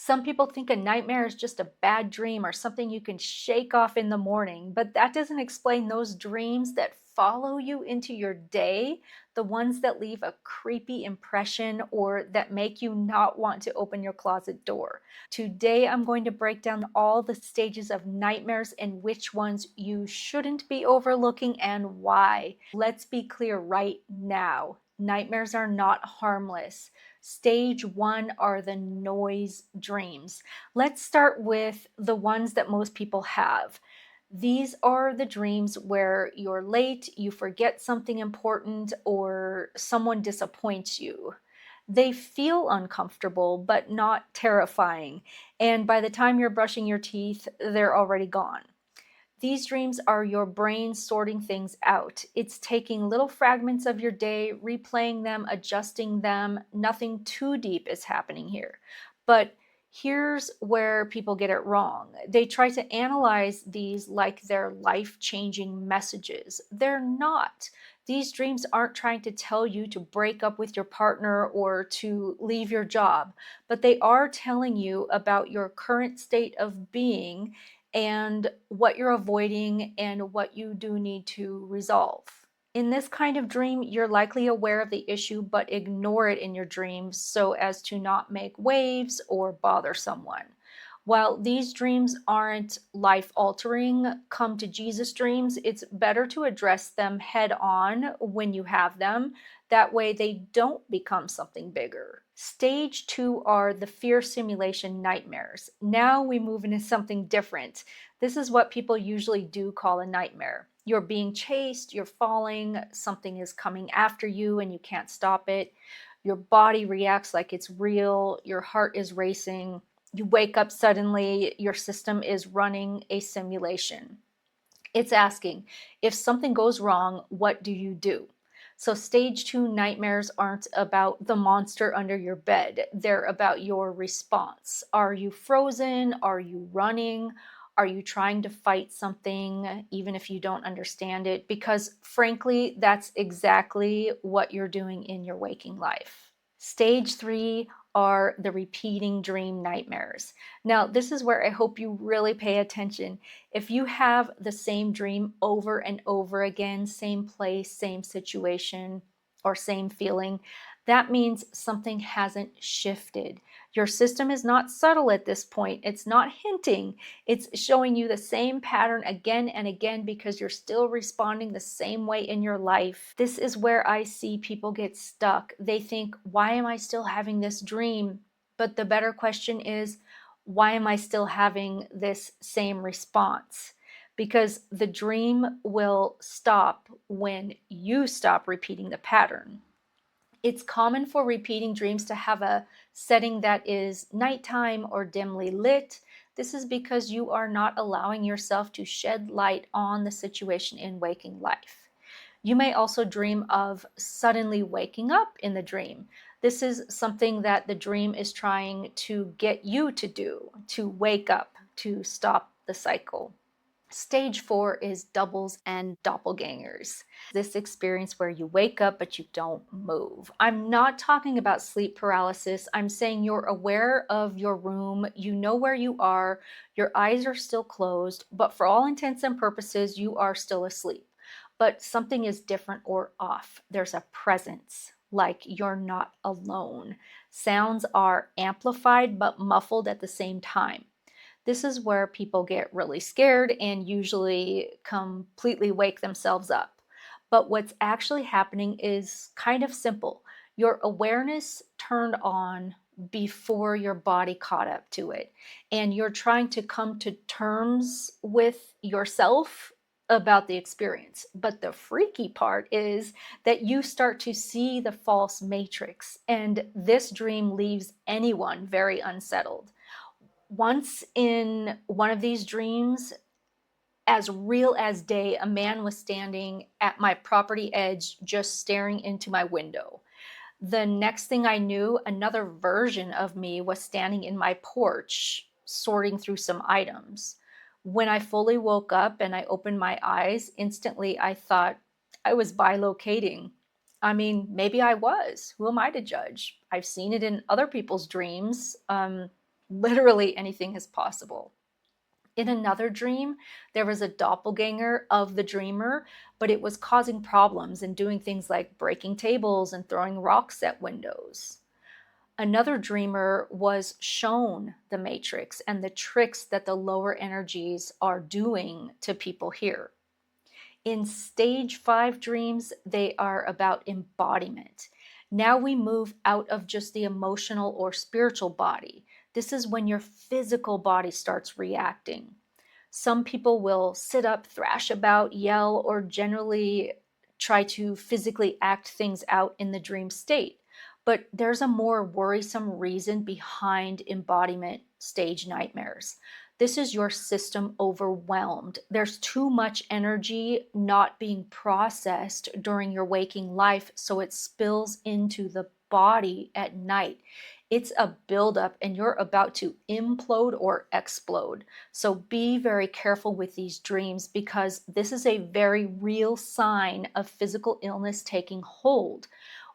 Some people think a nightmare is just a bad dream or something you can shake off in the morning, but that doesn't explain those dreams that follow you into your day, the ones that leave a creepy impression or that make you not want to open your closet door. Today, I'm going to break down all the stages of nightmares and which ones you shouldn't be overlooking and why. Let's be clear right now. Nightmares are not harmless. Stage one are the noise dreams. Let's start with the ones that most people have. These are the dreams where you're late, you forget something important, or someone disappoints you. They feel uncomfortable, but not terrifying. And by the time you're brushing your teeth, they're already gone. These dreams are your brain sorting things out. It's taking little fragments of your day, replaying them, adjusting them. Nothing too deep is happening here. But here's where people get it wrong. They try to analyze these like they're life-changing messages. They're not. These dreams aren't trying to tell you to break up with your partner or to leave your job, but they are telling you about your current state of being and what you're avoiding and what you do need to resolve. In this kind of dream, you're likely aware of the issue, but ignore it in your dreams so as to not make waves or bother someone. While these dreams aren't life-altering, come to Jesus dreams, it's better to address them head on when you have them. That way they don't become something bigger. Stage two are the fear simulation nightmares. Now we move into something different. This is what people usually do call a nightmare. You're being chased, you're falling, something is coming after you and you can't stop it. Your body reacts like it's real, your heart is racing. You wake up suddenly, your system is running a simulation. It's asking, if something goes wrong, what do you do? So stage two nightmares aren't about the monster under your bed. They're about your response. Are you frozen? Are you running? Are you trying to fight something, even if you don't understand it? Because frankly, that's exactly what you're doing in your waking life. Stage three are the repeating dream nightmares. Now, this is where I hope you really pay attention. If you have the same dream over and over again, same place, same situation, or same feeling, that means something hasn't shifted. Your system is not subtle at this point. It's not hinting. It's showing you the same pattern again and again because you're still responding the same way in your life. This is where I see people get stuck. They think, why am I still having this dream? But the better question is, why am I still having this same response? Because the dream will stop when you stop repeating the pattern. It's common for repeating dreams to have a setting that is nighttime or dimly lit. This is because you are not allowing yourself to shed light on the situation in waking life. You may also dream of suddenly waking up in the dream. This is something that the dream is trying to get you to do, to wake up, to stop the cycle. Stage four is doubles and doppelgangers. This experience where you wake up but you don't move. I'm not talking about sleep paralysis. I'm saying you're aware of your room, you know where you are, your eyes are still closed, but for all intents and purposes, you are still asleep. But something is different or off. There's a presence, like you're not alone. Sounds are amplified but muffled at the same time. This is where people get really scared and usually completely wake themselves up. But what's actually happening is kind of simple. Your awareness turned on before your body caught up to it. And you're trying to come to terms with yourself about the experience. But the freaky part is that you start to see the false matrix. And this dream leaves anyone very unsettled. Once in one of these dreams, as real as day, a man was standing at my property edge, just staring into my window. The next thing I knew, another version of me was standing in my porch, sorting through some items. When I fully woke up and I opened my eyes, instantly I thought I was bilocating. I mean, maybe I was. Who am I to judge? I've seen it in other people's dreams. Literally anything is possible. In another dream, there was a doppelganger of the dreamer, but it was causing problems and doing things like breaking tables and throwing rocks at windows. Another dreamer was shown the matrix and the tricks that the lower energies are doing to people here. In stage 5 dreams, they are about embodiment. Now we move out of just the emotional or spiritual body. This is when your physical body starts reacting. Some people will sit up, thrash about, yell, or generally try to physically act things out in the dream state. But there's a more worrisome reason behind embodiment stage nightmares. This is your system overwhelmed. There's too much energy not being processed during your waking life, so it spills into the body at night. It's a buildup, and you're about to implode or explode. So be very careful with these dreams because this is a very real sign of physical illness taking hold.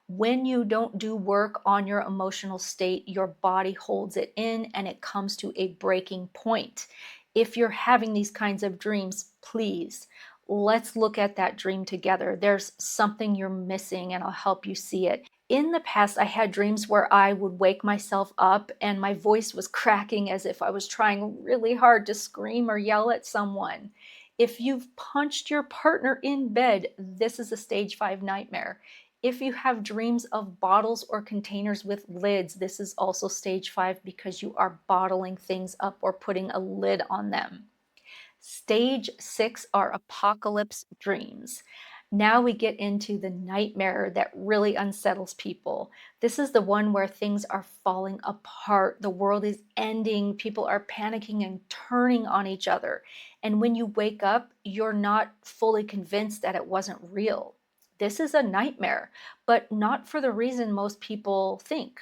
When you don't do work on your emotional state, your body holds it in and it comes to a breaking point. If you're having these kinds of dreams, please, let's look at that dream together. There's something you're missing, and I'll help you see it. In the past, I had dreams where I would wake myself up and my voice was cracking as if I was trying really hard to scream or yell at someone. If you've punched your partner in bed, this is a stage 5 nightmare. If you have dreams of bottles or containers with lids, this is also stage 5 because you are bottling things up or putting a lid on them. Stage 6 are apocalypse dreams. Now we get into the nightmare that really unsettles people. This is the one where things are falling apart, the world is ending, people are panicking and turning on each other. And when you wake up, you're not fully convinced that it wasn't real. This is a nightmare, but not for the reason most people think.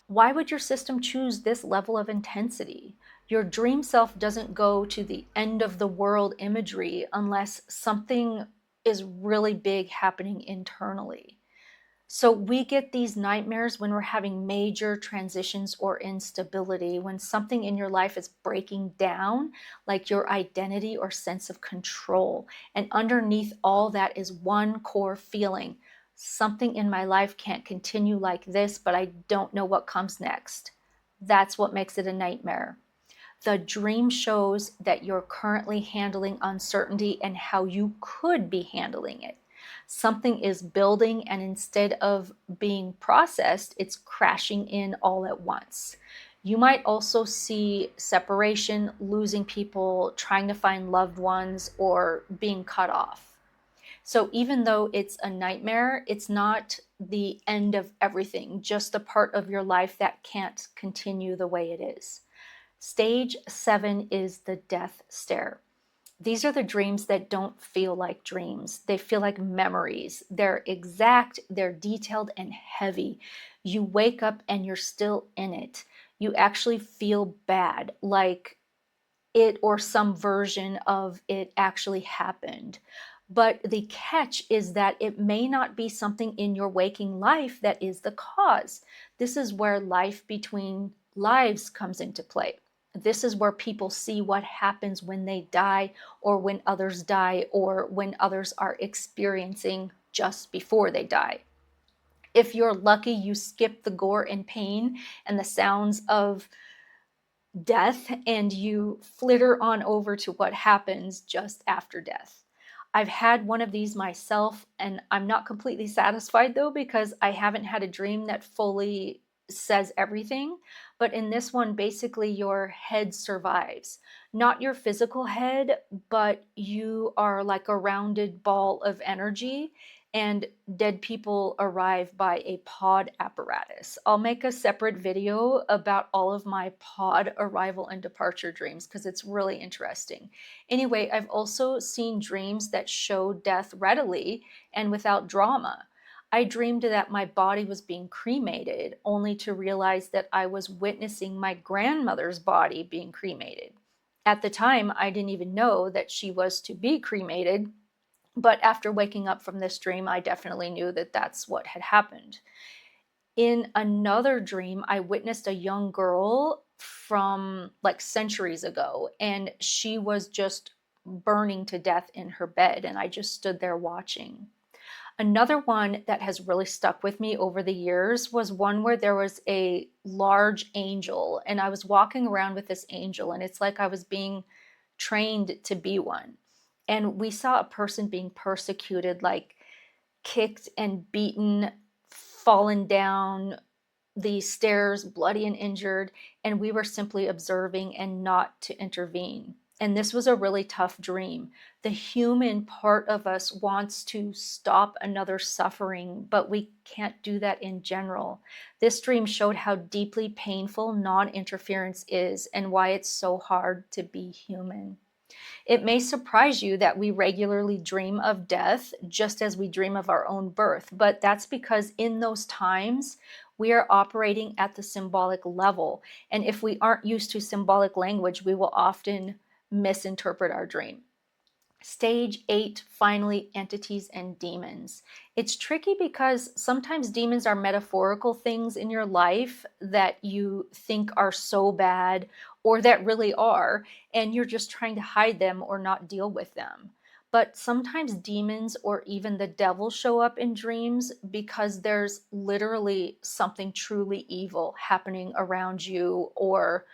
Why would your system choose this level of intensity? Your dream self doesn't go to the end of the world imagery unless something is really big happening internally. So we get these nightmares when we're having major transitions or instability, when something in your life is breaking down, like your identity or sense of control. And underneath all that is one core feeling: something in my life can't continue like this, but I don't know what comes next. That's what makes it a nightmare. The dream shows that you're currently handling uncertainty and how you could be handling it. Something is building, and instead of being processed, it's crashing in all at once. You might also see separation, losing people, trying to find loved ones, or being cut off. So even though it's a nightmare, it's not the end of everything, just a part of your life that can't continue the way it is. Stage 7 is the death stare. These are the dreams that don't feel like dreams. They feel like memories. They're exact, they're detailed, and heavy. You wake up and you're still in it. You actually feel bad, like it or some version of it actually happened. But the catch is that it may not be something in your waking life that is the cause. This is where life between lives comes into play. This is where people see what happens when they die, or when others die, or when others are experiencing just before they die. If you're lucky, you skip the gore and pain and the sounds of death, and you flitter on over to what happens just after death. I've had one of these myself, and I'm not completely satisfied though, because I haven't had a dream that fully says everything. But in this one, basically your head survives. Not your physical head, but you are like a rounded ball of energy, and dead people arrive by a pod apparatus. I'll make a separate video about all of my pod arrival and departure dreams because it's really interesting. Anyway, I've also seen dreams that show death readily and without drama. I dreamed that my body was being cremated, only to realize that I was witnessing my grandmother's body being cremated. At the time, I didn't even know that she was to be cremated, but after waking up from this dream, I definitely knew that that's what had happened. In another dream, I witnessed a young girl from like centuries ago, and she was just burning to death in her bed, and I just stood there watching. Another one that has really stuck with me over the years was one where there was a large angel, and I was walking around with this angel, and it's like I was being trained to be one. And we saw a person being persecuted, like kicked and beaten, fallen down the stairs, bloody and injured, and we were simply observing and not to intervene. And this was a really tough dream. The human part of us wants to stop another suffering, but we can't do that in general. This dream showed how deeply painful non interference is and why it's so hard to be human. It may surprise you that we regularly dream of death just as we dream of our own birth, but that's because in those times, we are operating at the symbolic level. And if we aren't used to symbolic language, we will often misinterpret our dream. Stage 8, finally, entities and demons. It's tricky because sometimes demons are metaphorical things in your life that you think are so bad or that really are, and you're just trying to hide them or not deal with them. But sometimes demons or even the devil show up in dreams because there's literally something truly evil happening around you or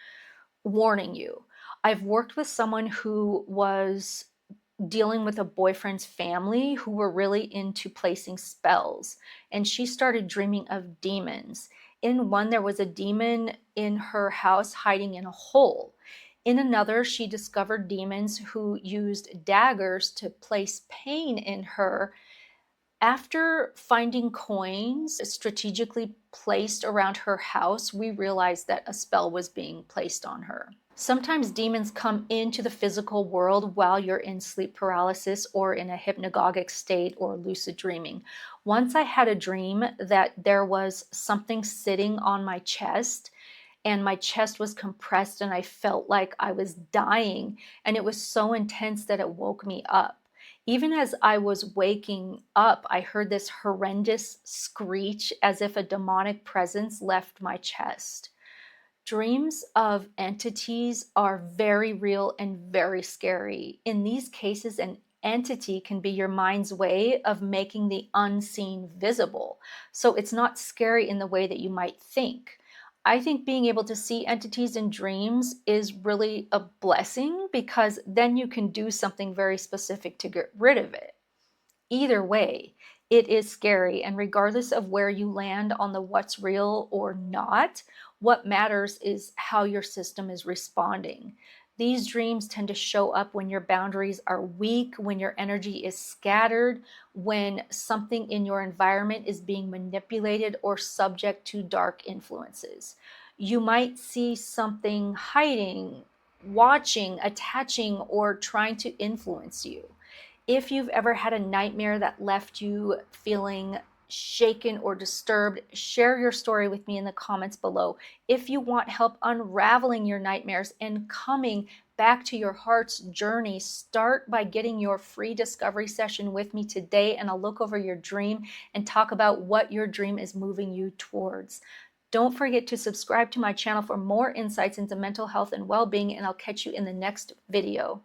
warning you. I've worked with someone who was dealing with a boyfriend's family who were really into placing spells, and she started dreaming of demons. In one, there was a demon in her house hiding in a hole. In another, she discovered demons who used daggers to place pain in her. After finding coins strategically placed around her house, we realized that a spell was being placed on her. Sometimes demons come into the physical world while you're in sleep paralysis or in a hypnagogic state or lucid dreaming. Once I had a dream that there was something sitting on my chest, and my chest was compressed and I felt like I was dying, and it was so intense that it woke me up. Even as I was waking up, I heard this horrendous screech as if a demonic presence left my chest. Dreams of entities are very real and very scary. In these cases, an entity can be your mind's way of making the unseen visible. So it's not scary in the way that you might think. I think being able to see entities in dreams is really a blessing because then you can do something very specific to get rid of it. Either way, it is scary, and regardless of where you land on the what's real or not, what matters is how your system is responding. These dreams tend to show up when your boundaries are weak, when your energy is scattered, when something in your environment is being manipulated or subject to dark influences. You might see something hiding, watching, attaching, or trying to influence you. If you've ever had a nightmare that left you feeling shaken or disturbed, share your story with me in the comments below. If you want help unraveling your nightmares and coming back to your heart's journey, start by getting your free discovery session with me today, and I'll look over your dream and talk about what your dream is moving you towards. Don't forget to subscribe to my channel for more insights into mental health and well-being, and I'll catch you in the next video.